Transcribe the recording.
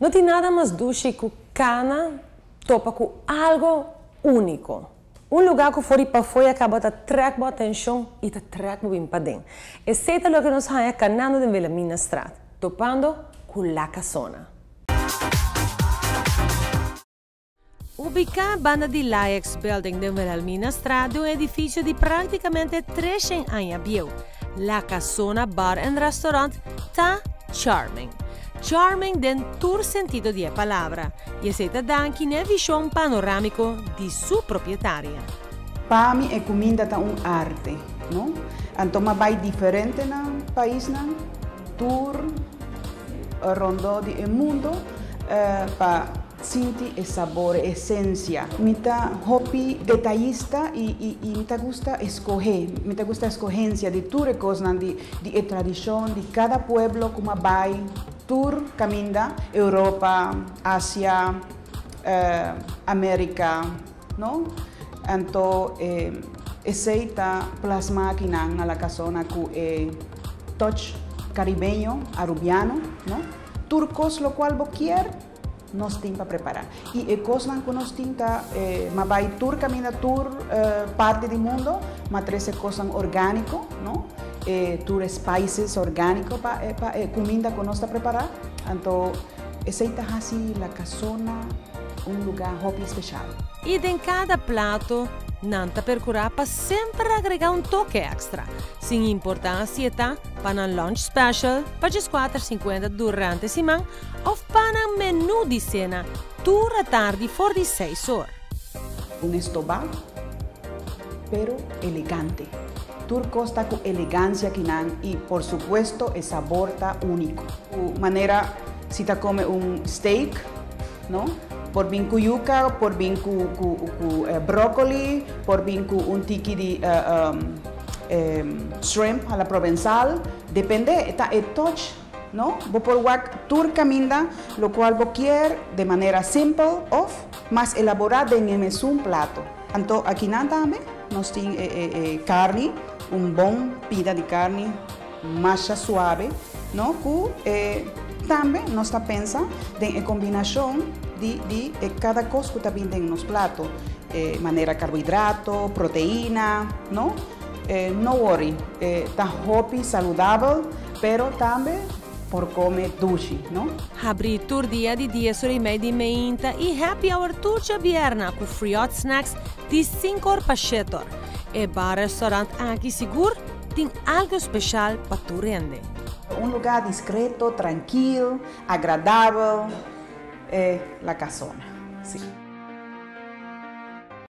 Não tem nada mais doce que cana topa com algo único. Um lugar que fora para fora acaba de trazer a atenção e de trazer bem para dentro. Esse é o que nós estamos canando de Wilhelmina Straat, topando com La Casona. Ubicada a banda de l'Ajax Building de Wilhelmina Straat, um edifício de praticamente 300 anos, La Casona Bar e Restaurant está charming. Charming den todo sentido de palavra e aceita anche una visione panoramico di sua proprietaria. Para mim, a comida é arte, não? Então, vai diferente no país, tour, rondo do mundo, para sentir o sabor, a essência. Me hobby detalhista e me gusta escolher, a escolhência de tudo coisas de tradição de cada pueblo como vai. Tour caminha Europa, Ásia, América, não? Então, aceita plasmar aqui na La Casona com touch caribenho, arubiano, não? Turcos, lo qual quer, nós temos para preparar. E coisas que nós temos, mas vai tour caminha tour parte do mundo, mas três coisas orgânico, não? Tour spices orgânicos para comida que nós está preparar. Então, aceita assim La Casona, lugar hobby especial. E em cada prato, nanta percurar para sempre agregar toque extra, sem importar se está para um lunch special, para as 4,50 durante a semana, ou para um menu de cena, toda a tarde for de 6 horas. Estobá, pero elegante. Turco está com elegância aqui e, por supuesto, o sabor está único. De maneira, se está come steak, não? Por vir com yuca, por vir com brócoli, por vir com tiki de shrimp à la provençal, depende, está o touch, não? Vou por tour caminha, lo qual vou quer de maneira simple, mas elaborada em um prato. Então, aqui também nós temos carne, bom pida de carne, massa suave, não? Também nós está pensando em combinação de cada coisa que está vindo nos pratos, maneira carboidrato, proteína, não? Não worry, está hobby saudável, pero também por comer doce, não? Abrir tour dia de 10:30 e happy hour tudo vierna com free hot snacks de 5 horas para 7 horas. E bar restaurant aqui seguro tem algo especial para tu rende. Lugar discreto, tranquilo, agradável, La Casona, sim.